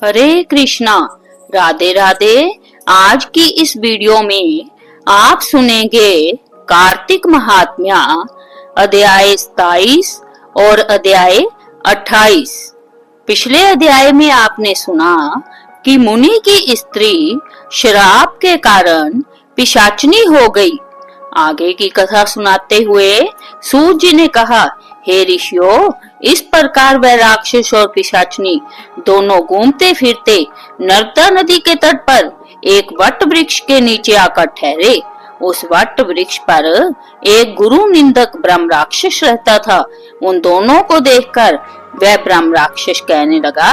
हरे कृष्णा, राधे राधे। आज की इस वीडियो में आप सुनेंगे कार्तिक महात्म्य अध्याय 27 और अध्याय 28। पिछले अध्याय में आपने सुना कि मुनि की स्त्री श्राप के कारण पिशाचनी हो गई। आगे की कथा सुनाते हुए सूत जी ने कहा, हे ऋषियों, इस प्रकार वह राक्षस और पिशाचनी दोनों घूमते फिरते नर्मदा नदी के तट पर एक वट वृक्ष के नीचे आकर ठहरे। उस वट वृक्ष पर एक गुरु निंदक ब्रह्म राक्षस रहता था। उन दोनों को देखकर वह ब्रह्म राक्षस कहने लगा,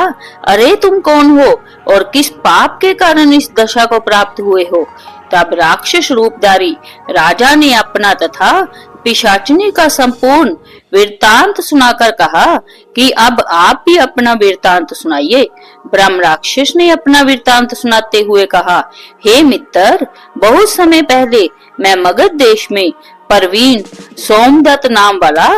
अरे तुम कौन हो और किस पाप के कारण इस दशा को प्राप्त हुए हो? तब राक्षस रूपधारी राजा ने अपना तथा पिशाचनी का संपूर्ण वृत्तांत सुनाकर कहा कि अब आप भी अपना वृत्तांत सुनाइए। ब्रह्म राक्षस ने अपना वृत्तांत सुनाते हुए कहा, हे मित्र, बहुत समय पहले मैं मगध देश में प्रवीण सोमदत्त नाम वाला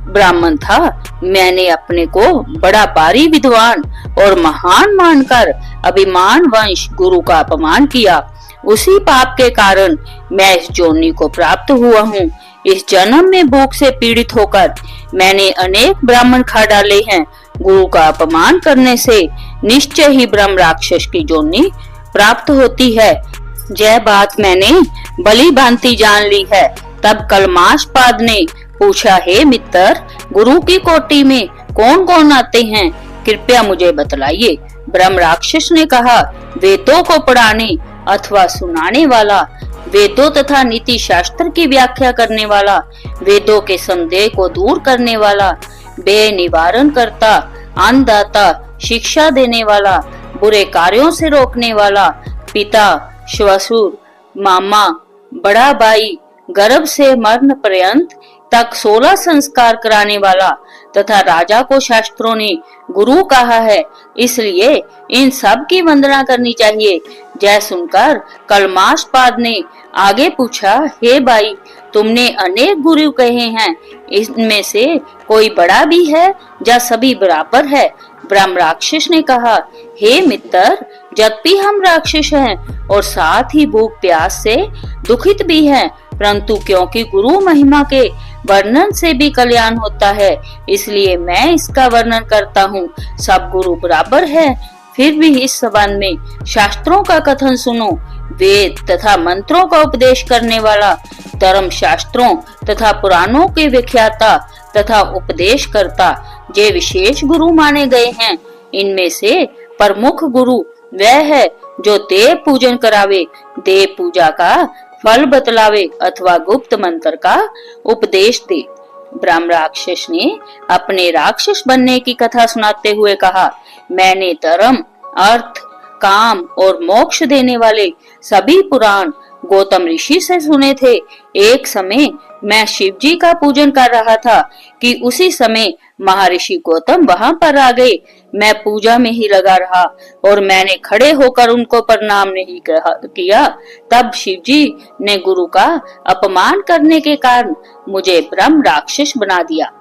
ब्राह्मण था। मैंने अपने को बड़ा भारी विद्वान और महान मानकर अभिमान वंश गुरु का अपमान किया। उसी पाप के कारण मैं इस जोनि को प्राप्त हुआ हूँ। इस जन्म में भूख से पीड़ित होकर मैंने अनेक ब्राह्मण खा डाले हैं। गुरु का अपमान करने से निश्चय ही ब्रह्म राक्षस की जोनि प्राप्त होती है। यह बात मैंने भली भांति जान ली है। तब कलमाशपाद ने पूछा, हे मित्र, गुरु की कोटि में कौन कौन आते हैं? कृपया मुझे बतलाइए। ब्रह्म राक्षस ने कहा, वेदों को पढ़ाने अथवा सुनाने वाला, वेदों तथा नीति शास्त्र की व्याख्या करने वाला, वेदों के संदेह को दूर करने वाला, बे निवारण करता, अन्नदाता, शिक्षा देने वाला, बुरे कार्यों से रोकने वाला, पिता, श्वशुर, मामा, बड़ा भाई, गर्भ से मरण पर्यंत तक 16 संस्कार कराने वाला तथा राजा को शास्त्रों ने गुरु कहा है, इसलिए इन सब की वंदना करनी चाहिए। जय सुनकर कलमाशपाद ने आगे पूछा, हे भाई, तुमने अनेक गुरु कहे हैं, इनमें से कोई बड़ा भी है या सभी बराबर है? ब्रह्म राक्षस ने कहा, हे मित्र, यद्यपि हम राक्षस हैं और साथ ही भूख प्यास से दुखित भी हैं, परंतु क्योंकि गुरु महिमा के वर्णन से भी कल्याण होता है, इसलिए मैं इसका वर्णन करता हूँ। सब गुरु बराबर है। फिर भी इस संबंध में शास्त्रों का कथन सुनो। वेद तथा मंत्रों का उपदेश करने वाला, धर्म शास्त्रों तथा पुराणों के व्याख्याता तथा उपदेश करता, ये विशेष गुरु माने गए हैं। इनमें से प्रमुख गुरु वह है जो देव पूजन करावे, देव पूजा का फल बतलावे अथवा गुप्त मंत्र का उपदेश दे। ब्रह्म राक्षस ने अपने राक्षस बनने की कथा सुनाते हुए कहा, मैंने धर्म, अर्थ, काम और मोक्ष देने वाले सभी पुराण गौतम ऋषि से सुने थे। एक समय मैं शिव जी का पूजन कर रहा था कि उसी समय महर्षि गौतम वहां पर आ गए। मैं पूजा में ही लगा रहा और मैंने खड़े होकर उनको प्रणाम नहीं किया। तब शिव जी ने गुरु का अपमान करने के कारण मुझे ब्रह्म राक्षस बना दिया।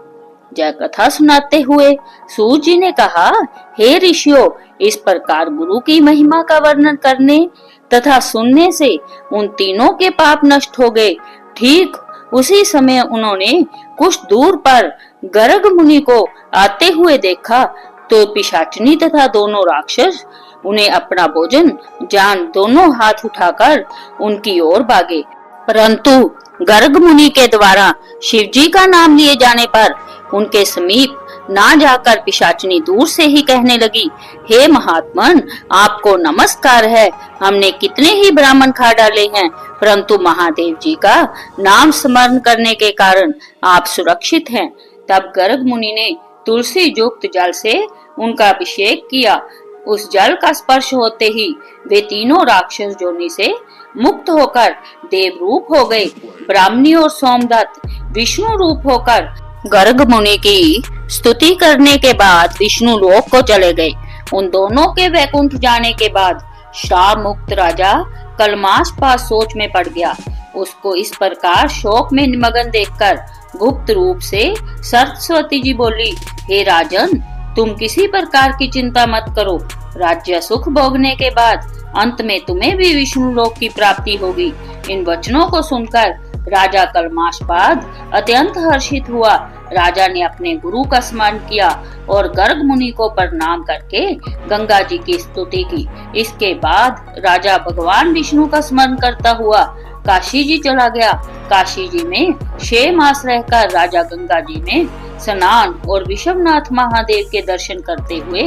यह कथा सुनाते हुए सूत जी ने कहा, हे ऋषियों, इस प्रकार गुरु की महिमा का वर्णन करने तथा सुनने से उन तीनों के पाप नष्ट हो गए। ठीक उसी समय उन्होंने कुछ दूर पर गर्ग मुनि को आते हुए देखा तो पिशाचनी तथा दोनों राक्षस उन्हें अपना भोजन जान दोनों हाथ उठाकर उनकी ओर भागे। परंतु गर्ग मुनि के द्वारा शिव जी का नाम लिए जाने पर उनके समीप ना जाकर पिशाचनी दूर से ही कहने लगी, हे महात्मन, आपको नमस्कार है। हमने कितने ही ब्राह्मण खा डाले हैं, परंतु महादेव जी का नाम स्मरण करने के कारण आप सुरक्षित हैं। तब गर्ग मुनि ने तुलसी युक्त जल से उनका अभिषेक किया। उस जल का स्पर्श होते ही वे तीनों राक्षस जोनि से मुक्त होकर देव रूप हो गए। ब्राह्मणी और सोमदत्त विष्णु रूप होकर गर्ग मुनि की स्तुति करने के बाद विष्णु लोक को चले गए। उन दोनों के वैकुंठ जाने के बाद श्राप मुक्त राजा कलमाशपाद सोच में पड़ गया। उसको इस प्रकार शोक में निमग्न देखकर गुप्त रूप से सरस्वती जी बोली, हे राजन, तुम किसी प्रकार की चिंता मत करो। राज्य सुख भोगने के बाद अंत में तुम्हें भी विष्णु लोक की प्राप्ति होगी। इन वचनों को सुनकर राजा कल्माशपाद अत्यंत हर्षित हुआ। राजा ने अपने गुरु का स्मरण किया और गर्ग मुनि को प्रणाम करके गंगा जी की स्तुति की। इसके बाद राजा भगवान विष्णु का स्मरण करता हुआ काशी जी चला गया। काशी जी में 6 मास रहकर राजा गंगा जी में स्नान और विश्वनाथ महादेव के दर्शन करते हुए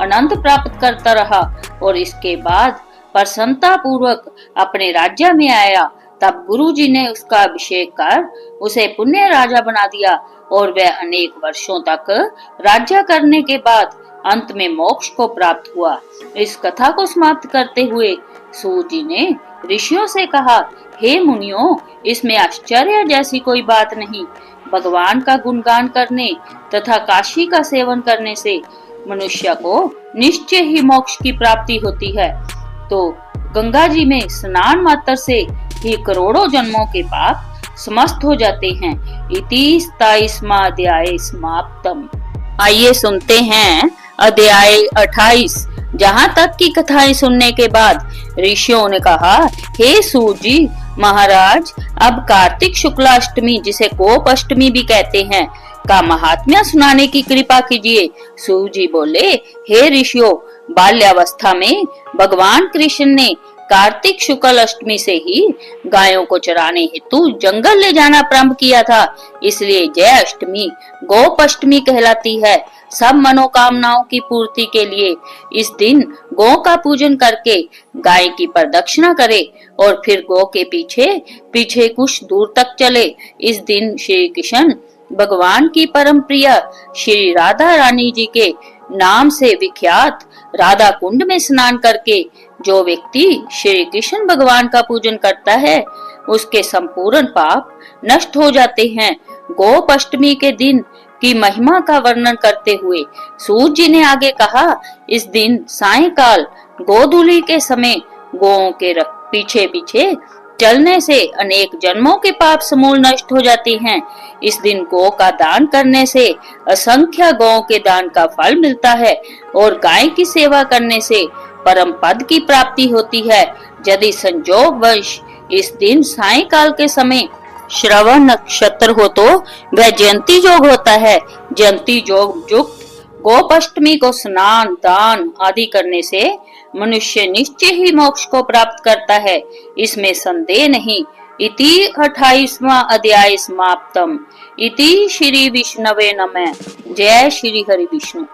अनंत प्राप्त करता रहा और इसके बाद प्रसन्नता पूर्वक अपने राज्य में आया। तब गुरु जी ने उसका अभिषेक कर उसे पुण्य राजा बना दिया और वह अनेक वर्षों तक राज्य करने के बाद अंत में मोक्ष को प्राप्त हुआ। इस कथा को समाप्त करते हुए सूत जी ने ऋषियों से कहा, हे मुनियों, इसमें आश्चर्य जैसी कोई बात नहीं। भगवान का गुणगान करने तथा काशी का सेवन करने से मनुष्य को निश्चय ही मोक्ष की प्राप्ति होती है। तो गंगा जी में स्नान मात्र से ही करोड़ों जन्मों के पाप समाप्त हो जाते हैं। इति 27वां अध्याय समाप्तम। आइए सुनते हैं अध्याय 28। जहाँ तक की कथाएं सुनने के बाद ऋषियों ने कहा, हे सूत जी महाराज, अब कार्तिक शुक्ला अष्टमी, जिसे गोप अष्टमी भी कहते हैं, का महात्म्य सुनाने की कृपा कीजिए। सूत जी बोले, हे ऋषियों, बाल्यावस्था में भगवान कृष्ण ने कार्तिक शुक्ल अष्टमी से ही गायों को चराने हेतु जंगल ले जाना प्रारंभ किया था। इसलिए जय अष्टमी गोप अष्टमी कहलाती है। सब मनोकामनाओं की पूर्ति के लिए इस दिन गौ का पूजन करके गाय की प्रदक्षिणा करे और फिर गौ के पीछे पीछे कुछ दूर तक चले। इस दिन श्री कृष्ण भगवान की परम प्रिय श्री राधा रानी जी के नाम से विख्यात राधा कुंड में स्नान करके जो व्यक्ति श्री कृष्ण भगवान का पूजन करता है उसके संपूर्ण पाप नष्ट हो जाते हैं। गोप अष्टमी के दिन की महिमा का वर्णन करते हुए सूत जी ने आगे कहा, इस दिन सायंकाल गोधूली के समय गौओं के पीछे पीछे चलने से अनेक जन्मों के पाप समूल नष्ट हो जाते हैं। इस दिन गौ का दान करने से असंख्य गौ के दान का फल मिलता है और गाय की सेवा करने से परम पद की प्राप्ति होती है। यदि संजोगवश इस दिन सायंकाल के समय श्रवण नक्षत्र हो तो वह जयंती योग होता है। जयंती योग युक्त गोप अष्टमी को स्नान दान आदि करने से मनुष्य निश्चय ही मोक्ष को प्राप्त करता है, इसमें संदेह नहीं। इति 28वां अध्याय समाप्तम। इति श्री विष्णवे नमः। जय श्री हरि विष्णु।